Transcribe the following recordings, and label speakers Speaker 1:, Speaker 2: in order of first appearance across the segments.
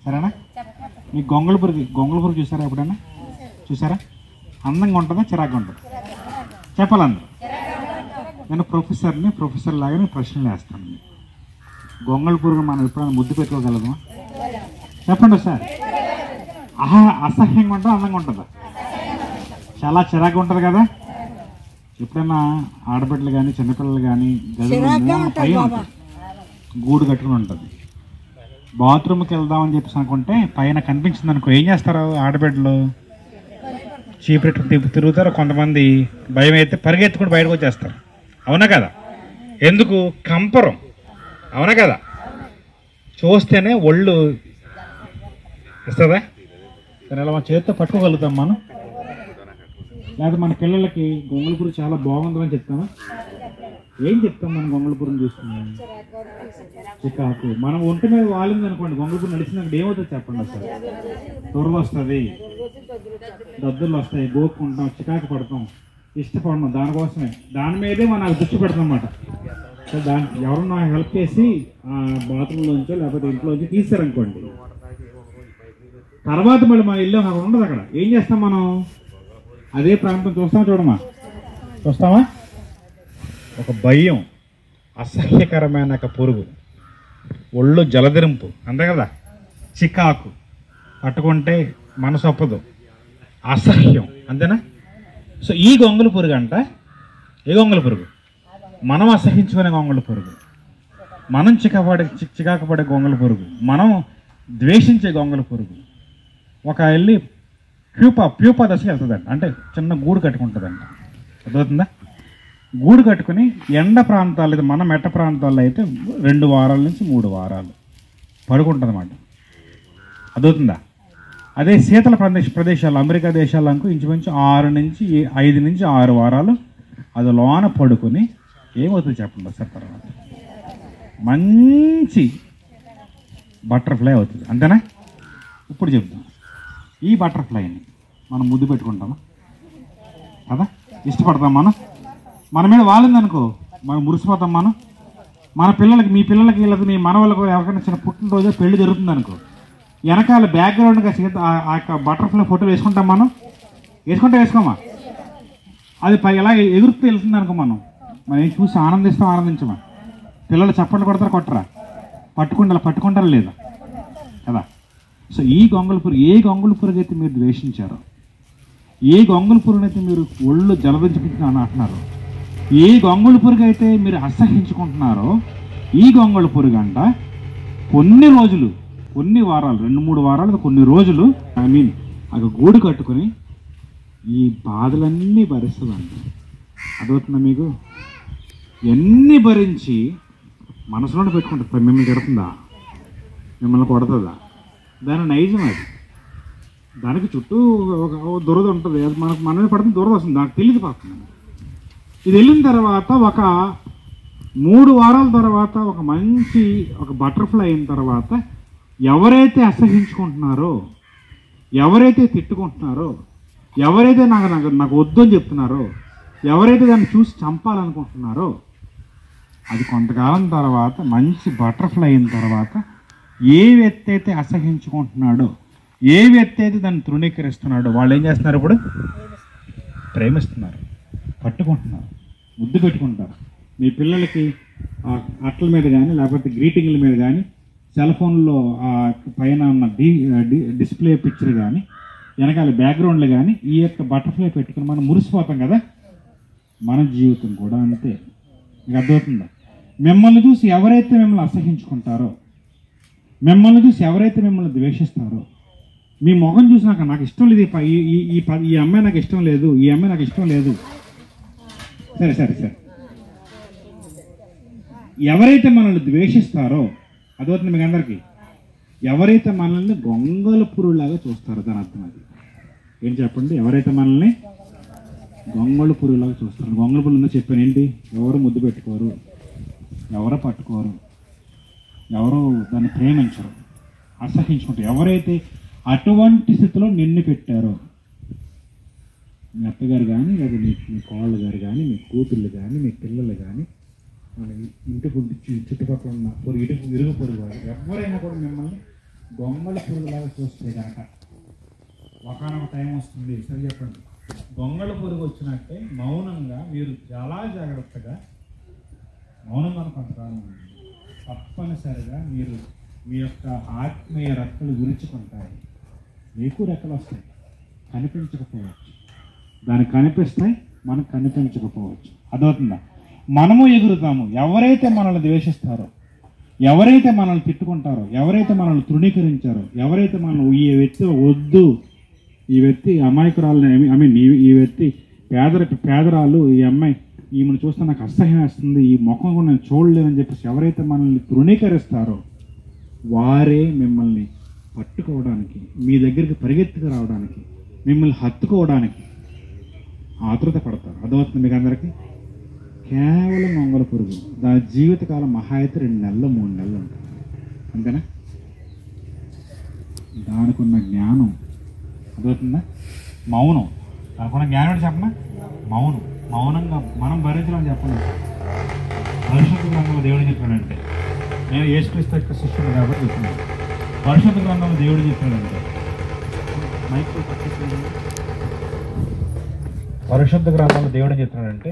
Speaker 1: సరేనా? మీ గొంగళపురికి చూసారా ఎప్పుడైనా? చూసారా? అందంగా ఉంటుందా చిరాగ్గా ఉంటుంది? చెప్పాలందరూ. నేను ప్రొఫెసర్ లాగా ప్రశ్నలు వేస్తాను. గొంగళపురుగు మనం ఎప్పుడైనా ముద్దు పెట్టుకోగలమా? చెప్పండి సార్. అసహ్యంగా ఉంటుందా అందంగా ఉంటుందా? చాలా చిరాగ్గా ఉంటుంది కదా. ఎప్పుడైనా ఆడబిడ్డలు కానీ చిన్నపిల్లలు కానీ గదిలో గూడు కట్టుకుని ఉంటుంది. బాత్రూమ్కి వెళ్దామని చెప్పేసి అనుకుంటే పైన కనిపించింది అనుకో, ఏం చేస్తారు ఆడబిడ్డలు? చీపెట్టు తిరుగుతారు. కొంతమంది భయం అయితే పరిగెత్తుకుని బయటకు వచ్చేస్తారు. అవునా కదా? ఎందుకు? కంపరం. అవునా కదా? చూస్తేనే ఒళ్ళు ఇస్తుందా? సరే, ఇలా మన చేతితో పట్టుకోగలుగుతాం మనం. లేకపోతే మన పిల్లలకి గొంగళపురుగు చాలా బాగుందని చెప్తామా? ఏం చెప్తాం మనం గొంగళపురుగు చూస్తున్నాం? చికాకు. మనం ఒంటి మీద వాలింది అనుకోండి, గొంగళపురుగు నడిచినప్పుడు ఏమవుతుంది చెప్పండి అసలు? దురద వస్తుంది, దద్దులు వస్తాయి, గోక్కుంటాం, చికాకు పడతాం, ఇష్టపడడం. దానికోసమే దాని మీదే మనం దృష్టి పెడతాం అన్నమాట. సో దానికి ఎవరన్నా హెల్ప్ చేసి బాత్రూంలోంచో లేకపోతే ఇంట్లోంచి తీసారనుకోండి, తర్వాత మళ్ళీ మన ఇల్లు అక్కడ ఉండదు. అక్కడ ఏం చేస్తాం మనం? అదే ప్రాంతం చూస్తామా? ఒక భయం, అసహ్యకరమైన ఒక పురుగు, ఒళ్ళు జలదిరింపు, అంతే కదా? చికాకు, పట్టుకుంటే మనసు ఒప్పదు, అసహ్యం, అంతేనా? సో ఈ గొంగళి పురుగు అంట. ఏ గొంగళి పురుగు? మనం అసహించుకునే గొంగళి పురుగు, మనం చికాకు పడే గొంగళి పురుగు, మనం ద్వేషించే గొంగళి పురుగు ఒక వెళ్ళి ప్యూపా దశకి వెళ్తుందంట. అంటే చిన్న గూడు కట్టుకుంటుందంట. అర్థమవుతుందా? గూడు కట్టుకుని ఎండ ప్రాంతాలు అయితే, మన మెట్ట ప్రాంతాల్లో అయితే 2 వారాల నుంచి 3 వారాలు పడుకుంటుంది అన్నమాట. అర్థమవుతుందా? అదే శీతల ప్రదేశాలు, అమెరికా దేశాల్లో అనుకో ఇంచుమించు 5 నుంచి 6 వారాలు అది లోన పడుకొని ఏమవుతుంది చెప్పండి సార్? తర్వాత మంచి బటర్ఫ్లై అవుతుంది, అంతేనా? ఇప్పుడు చెప్తాం. ఈ బటర్ఫ్లైని మనం ముద్దు పెట్టుకుంటామా కదా? ఇష్టపడతాం మనం. మన మీద వాలిందనుకో మనం మురిసిపోతాం. మన పిల్లలకి, మీ పిల్లలకి, లేదా మీ మనవాళ్ళకు ఎవరికైనా చిన్న పుట్టినరోజు పెళ్లి జరుగుతుంది అనుకో, వెనకాల బ్యాక్గ్రౌండ్గా ఆ యొక్క బటర్ఫ్లై ఫోటో వేసుకుంటాం మనం. వేసుకోమా? అది ఎలా ఎగురుతూ వెళ్తుంది అనుకో, మనం చూసి ఆనందించమా? పిల్లలు చప్పట్లు కొట్టరా? పట్టుకుంటారా లేదా కదా? సో ఈ గొంగళి పురుగు, ఏ గొంగళి పురుగు అయితే మీరు ద్వేషించారో, ఏ గొంగళి పురుగుని అయితే మీరు ఒళ్ళు జలదించుకుంటున్నాను అంటున్నారో, ఏ గొంగళి పురుగు అయితే మీరు అసహించుకుంటున్నారో, ఈ గొంగళి పురుగు అంట కొన్ని రోజులు, కొన్ని వారాలు, 2-3 వారాలు, కొన్ని రోజులు అది గూడు కట్టుకుని ఈ బాధలన్నీ భరిస్తుందంట. అదవుతుందా మీకు? ఎన్ని భరించి మనసులోనే పెట్టుకుంటుంది. మిమ్మల్ని తిడుతుందా? మిమ్మల్ని కొడుతుందా? దాని నైజం అది. దానికి చుట్టూ ఒక దురద ఉంటుంది. అది మనమే పడుతుంది, దురద వస్తుంది, దానికి తెలియదు పాపం. ఇది వెళ్ళిన తర్వాత ఒక 3 వారాల తర్వాత ఒక బటర్ఫ్లై అయిన తర్వాత ఎవరైతే అసహించుకుంటున్నారో, ఎవరైతే తిట్టుకుంటున్నారో, ఎవరైతే నాకు వద్దు అని చెప్తున్నారో, ఎవరైతే దాన్ని చూసి చంపాలనుకుంటున్నారో, అది కొంతకాలం తర్వాత మంచి బటర్ఫ్లై అయిన తర్వాత ఏ వ్యక్తి అయితే అసహించుకుంటున్నాడో, ఏ వ్యక్తి అయితే దాన్ని తృణీకరిస్తున్నాడో వాళ్ళు ఏం చేస్తున్నారు? ఇప్పుడు ప్రేమిస్తున్నారు, పట్టుకుంటున్నారు, ముద్దు పెట్టుకుంటారు. మీ పిల్లలకి అట్ల మీద కానీ లేకపోతే గ్రీటింగ్ల మీద కానీ, సెల్ ఫోన్లో పైన ఉన్న డిస్ప్లే పిక్చర్ కానీ, వెనకాల బ్యాక్గ్రౌండ్లు కానీ ఈ యొక్క బటర్ఫ్లై పెట్టుకుని మనం మురిసిపోతాం కదా. మన జీవితం కూడా అంతే. మీకు అర్థమవుతుందా? మిమ్మల్ని చూసి ఎవరైతే మిమ్మల్ని అసహించుకుంటారో, మిమ్మల్ని చూసి ఎవరైతే మిమ్మల్ని ద్వేషిస్తారో, మీ మొహం చూసి నాకు ఇష్టం లేదు, ఈ అమ్మాయి నాకు ఇష్టం లేదు, ఈ అమ్మాయి నాకు ఇష్టం లేదు, సరే ఎవరైతే మనల్ని ద్వేషిస్తారో, అదవుతుంది మీకు అందరికీ, ఎవరైతే మనల్ని గొంగళి పురుగులాగా చూస్తారో దాని అర్థం అది. ఏం చెప్పండి? ఎవరైతే మనల్ని గొంగళి పురుగులాగా చూస్తారు. గొంగళి పురుగులో చెప్పాను ఏంటి? ఎవరు ముద్దు పెట్టుకోరు, ఎవరు పట్టుకోరు, ఎవరు దాన్ని ప్రేమించరు, అసహించుకుంటారు. ఎవరైతే అటువంటి స్థితిలో నిన్ను పెట్టారో, మీ అత్తగారు కానీ, లేదా మీ కోళ్ళ గారు కానీ, మీ కూతుళ్ళు కానీ, మీ పిల్లలు కానీ, మన ఇంటి చుట్టుపక్కల ఉన్న ఇరుగు పొరుగు వారు ఎవరైనా కూడా మిమ్మల్ని గొంగళ పురుగులాగా చూస్తే కనుక ఒకనొక టైం వస్తుంది, సరే చెప్పండి, గొంగళ పురుగు వచ్చినట్టే మౌనంగా మీరు చాలా జాగ్రత్తగా మౌనంగా కొంతకాలం తప్పనిసరిగా మీరు మీ యొక్క ఆత్మీయ రెక్కలు విరుచుకుంటాయి. మీకు రెక్కలు వస్తాయి, కనిపించకపోవచ్చు, దానికి కనిపిస్తాయి, మనకు కనిపించకపోవచ్చు. అదవుతుందా? మనము ఎగురుతాము. ఎవరైతే మనల్ని ద్వేషిస్తారో, ఎవరైతే మనల్ని తిట్టుకుంటారో, ఎవరైతే మనల్ని తృణీకరించారో, ఎవరైతే మనల్ని ఈ వ్యక్తి వద్దు, ఈ వ్యక్తి అమాయకురాలని, ఈ వ్యక్తి పేదరాలు, ఈ అమ్మాయి ఈమెను చూస్తే నాకు అసహ్యం వేస్తుంది, ఈ ముఖం కూడా నేను చూడలేనని చెప్పేసి ఎవరైతే మనల్ని తృణీకరిస్తారో వారే మిమ్మల్ని పట్టుకోవడానికి, మీ దగ్గరికి పరిగెత్తుకు రావడానికి, మిమ్మల్ని హత్తుకోవడానికి ఆతృత పడతారు. అదవుతుంది మీకు అందరికీ. కేవలం గొంగళ పురుగు, దాని జీవితకాలం మహా అయితే 2 నెలలు 3 నెలలు ఉంటుంది, అంతేనా? దానికి ఉన్న జ్ఞానం అదవుతుందా? మౌనం. దానికి ఉన్న జ్ఞానం ఏంటి చెప్పనా? మౌనం. మౌనంగా మనం భరించడం చెప్పండి. పరిశుద్ధ గ్రంథంలో దేవుడు చెప్పాడంటే, నేను యేసుక్రీస్తు యొక్క శిష్యుడు కాబట్టి చెప్తున్నాను. పరిశుద్ధ గ్రంథంలో దేవుడు చెప్పాడంటే, పరిశుద్ధ గ్రంథంలో దేవుడు చెప్తున్నాడంటే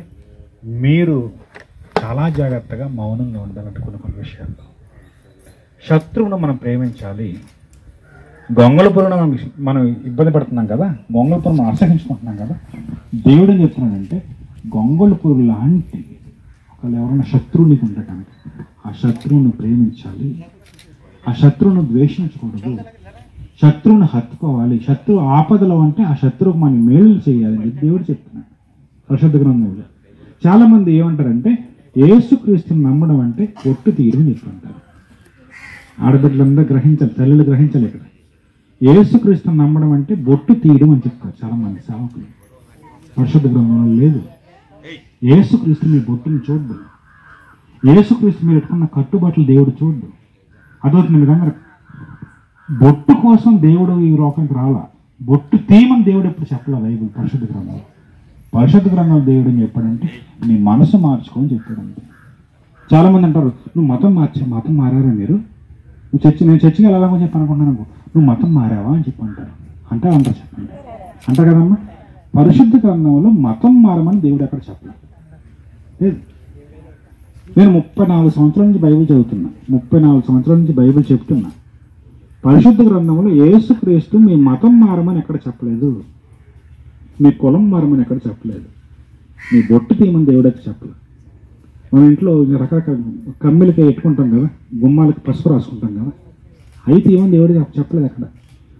Speaker 1: మీరు చాలా జాగ్రత్తగా మౌనంగా ఉండాలంటే కొన్ని విషయాల్లో. శత్రువును మనం ప్రేమించాలి. గొంగళ పురుగును మనం ఇబ్బంది పడుతున్నాం కదా, గొంగళ పురుగును మనం అసహించుకుంటున్నాం కదా. దేవుడు ఏం చెప్తున్నాడంటే, గొంగళ పురుగు లాంటి ఒకళ్ళు ఎవరైనా శత్రువుని ఉండటానికి ఆ శత్రువును ప్రేమించాలి, ఆ శత్రువును ద్వేషించకూడదు, శత్రువును హత్తుకోవాలి. శత్రువు ఆపదలో అంటే ఆ శత్రువుకు మనం మేలు చేయాలని దేవుడు చెప్తున్నాడు పరిశుద్ధ గ్రంథంలో. చాలామంది ఏమంటారంటే యేసుక్రీస్తుని నమ్మడం అంటే ఒట్టు తీరు అని చెప్తుంటారు. ఆడబిడ్డలందరూ గ్రహించాలి, తల్లులు గ్రహించాలి. ఇక్కడ యేసుక్రీస్తుని నమ్మడం అంటే బొట్టు తీయడం అని చెప్తారు చాలామంది సేవకులు. పరిశుద్ధ గ్రంథంలో లేదు. యేసుక్రీస్తు మీ బొట్టుని చూడ్డు, యేసుక్రీస్తు మీరు పెట్టుకున్న కట్టుబాట్లు దేవుడు చూడ్డు. అదవుతుంది మీకు అందరూ. బొట్టు కోసం దేవుడు ఈ లోకానికి రాలా, బొట్టు తీయమని దేవుడు ఎప్పుడు చెప్పలే బైబిల్ పరిశుద్ధ గ్రంథంలో. పరిశుద్ధ గ్రంథంలో దేవుడు ఏం చెప్పాడంటే నీ మనసు మార్చుకొని చెప్పాడంటే. చాలామంది అంటారు, నువ్వు మతం మారారా మీరు, నేను చర్చికి వెళ్ళాలని చెప్పి అనుకుంటున్నాను, నువ్వు మతం మారావా అని చెప్పి అంటారు. అంటారు చెప్పండి, అంటారు కదమ్మా. పరిశుద్ధ గ్రంథంలో మతం మారమని దేవుడు ఎక్కడ చెప్పలేదు. లేదు. నేను 34 సంవత్సరాల నుంచి బైబిల్ చదువుతున్నా, 34 సంవత్సరాల నుంచి బైబిల్ చెప్తున్నా. పరిశుద్ధ గ్రంథంలో యేసుక్రీస్తు మీ మతం మారమని ఎక్కడ చెప్పలేదు, మీ కులం మారమని ఎక్కడ చెప్పలేదు, మీ బొట్టు తీయమని దేవుడు అయితే చెప్పలేదు. మన ఇంట్లో రకరకాల కమ్మిలకి ఎట్టుకుంటాం కదా, గుమ్మాలకి పసుపు రాసుకుంటాం కదా, అవి తీయమని దేవుడు చెప్పలేదు ఎక్కడ.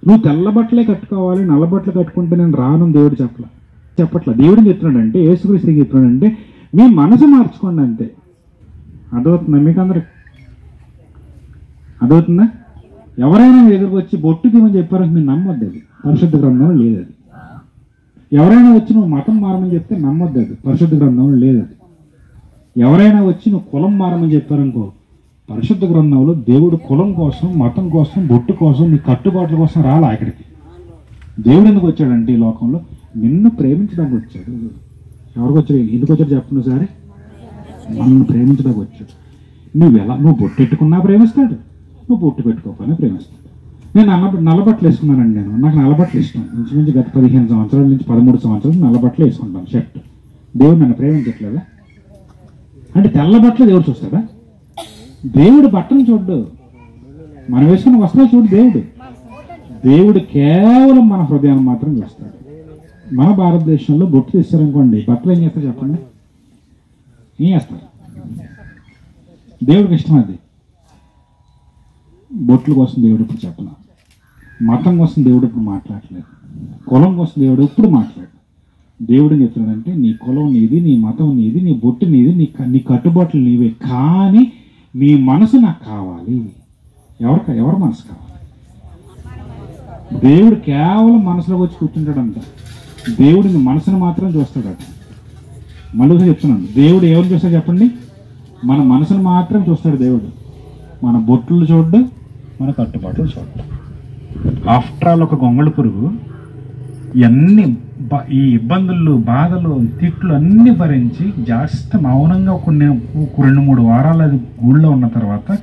Speaker 1: నువ్వు తెల్ల బట్టలే కట్టుకోవాలి, నల్ల బట్టలు కట్టుకుంటే నేను రాను దేవుడు చెప్పట్లా. దేవుడు చెప్తున్నాడంటే, యేసుక్రీస్తు చెప్తున్నాడంటే మీ మనసు మార్చుకోండి అంతే. అర్థమవుతుందా మీకు అందరికి? అర్థమవుతుందా? ఎవరైనా ఎదురుకు వచ్చి బొట్టు తీయమని చెప్పారని మీరు నమ్మొద్దు, అది పరిశుద్ధ గ్రంథంలో లేదు. అది ఎవరైనా వచ్చి నువ్వు మతం మారమని చెప్తే నమ్మొద్దు, అది పరిశుద్ధ గ్రంథంలో లేదు. అది ఎవరైనా వచ్చి నువ్వు కులం మారమని చెప్పారనుకో, పరిశుద్ధ గ్రంథంలో దేవుడు కులం కోసం, మతం కోసం, బొట్టు కోసం, నీ కట్టుబాట్ల కోసం రాలా ఇక్కడికి. దేవుడు ఎందుకు వచ్చాడంటే ఈ లోకంలో నిన్ను ప్రేమించడానికి వచ్చాడు. ఎవరికి వచ్చాడు? ఎందుకు వచ్చాడు చెప్పండి సరే? మనల్ని ప్రేమించడానికి వచ్చాడు. నువ్వు బొట్టు పెట్టుకున్నా ప్రేమిస్తాడు, నువ్వు బొట్టు పెట్టుకోకపోయినా ప్రేమిస్తాడు. నేను నల్లబట్టలు వేసుకున్నానండి, నాకు నల్లబట్టలు ఇష్టం. ఇంచుమించు గత 15 సంవత్సరాల నుంచి 13 సంవత్సరాలు నల్లబట్టలు వేసుకుంటాను షర్ట్. దేవుడు నన్ను ప్రేమించట్లేదా? అంటే తెల్ల బట్టలు దేవుడు చూస్తాడా? దేవుడు బట్టలు చూడ్డు, మనం వేసుకున్న వస్త్రాలు చూడు. దేవుడు కేవలం మన హృదయాన్ని మాత్రం చూస్తాడు. మన భారతదేశంలో బొట్టు తీస్తారనుకోండి, బట్టలు ఏం చేస్తారు చెప్పండి? ఏం చేస్తారు? దేవుడికి ఇష్టం అది. బొట్ల కోసం దేవుడు ఇప్పుడు చెప్పలా, మతం కోసం దేవుడు ఇప్పుడు మాట్లాడలేదు, కులం కోసం దేవుడు ఇప్పుడు మాట్లాడు. దేవుడు చెప్తున్నాడంటే నీ కులం నీది, నీ మతం నీది, నీ బొట్టు నీది, నీ కట్టుబాట్లు నీవే, కానీ నీ మనసు నాకు కావాలి. ఎవరి మనసు కావాలి? దేవుడు కేవలం మనసులోకి వచ్చి కూర్చుంటాడంట. దేవుడు నీ మనసును మాత్రం చూస్తాడట. మళ్ళీ చెప్తున్నాను, దేవుడు ఎవరు చూస్తాడు చెప్పండి? మన మనసును మాత్రం చూస్తాడు దేవుడు. మన బొట్లు చూడ్డు, మన కట్టుబాట్లు చూడ్డు. ఆఫ్టర్ ఆల్ ఒక గొంగళ పురుగు ఈ ఇబ్బందులు, బాధలు, తిట్లు అన్నీ భరించి జాస్తి మౌనంగా 2-3 వారాలు అది గూళ్ళో ఉన్న తర్వాత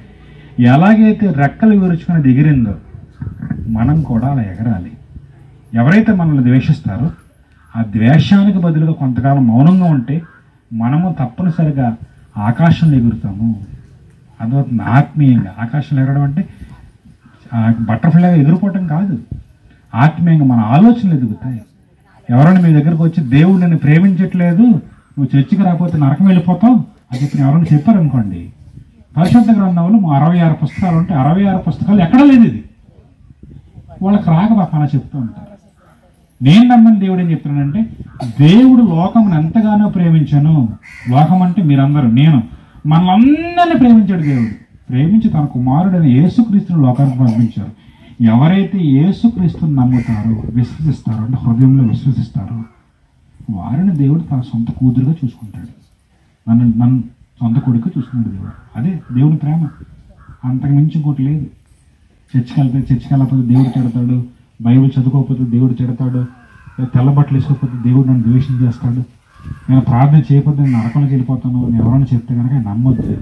Speaker 1: ఎలాగైతే రెక్కలు విరుచుకుని ఎగిరిందో, మనం కూడా అలా ఎగరాలి. ఎవరైతే మనల్ని ద్వేషిస్తారో ఆ ద్వేషానికి బదులుగా కొంతకాలం మౌనంగా ఉంటే మనము తప్పనిసరిగా ఆకాశంలో ఎగురుతాము. అదవుతుంది ఆత్మీయంగా. ఆకాశంలో ఎగరడం అంటే బటర్ఫ్లైగా ఎగిరిపోవటం కాదు, ఆత్మీయంగా మన ఆలోచనలు ఎదుగుతాయి. ఎవరైనా మీ దగ్గరకు వచ్చి దేవుడు నిన్ను ప్రేమించట్లేదు, నువ్వు చర్చికి రాకపోతే నరకం వెళ్ళిపోతావు అని చెప్పి ఎవరైనా చెప్పారనుకోండి, పరిశుద్ధ గ్రంథంలో 66 పుస్తకాలు ఉంటాయి, 66 పుస్తకాలు ఎక్కడా లేదు ఇది. వాళ్ళకి రాక అలా చెప్తూ ఉంటారు. నేను నమ్మని దేవుడు ఏం చెప్తున్నానంటే, దేవుడు లోకమును ఎంతగానో ప్రేమించాను. లోకం అంటే మీరందరూ, నేను, మనల్ని ప్రేమించాడు దేవుడు. ప్రేమించి తన కుమారుడైన యేసుక్రీస్తుని లోకానికి పంపించారు. ఎవరైతే యేసుక్రీస్తుని నమ్ముతారో, విశ్వసిస్తారో, అంటే హృదయంలో విశ్వసిస్తారో, వారిని దేవుడు తన సొంత కూతురుగా చూసుకుంటాడు. నన్ను సొంత కొడుకు చూసుకున్నాడు దేవుడు. అదే దేవుని ప్రేమ, అంతకు మించి ఇంకోటి లేదు. చర్చికి వెళ్ళకపోతే దేవుడు తిడతాడు, బైబిల్ చదువుకోకపోతే దేవుడు తిడతాడు, తెల్ల బట్టలు వేసుకోకపోతే దేవుడు నన్ను ద్వేషం చేస్తాడు, నేను ప్రార్థన చేయకపోతే నేను నరకంలోకి వెళ్ళిపోతాను అని ఎవరైనా చెప్తే కనుక నమ్మొద్దు.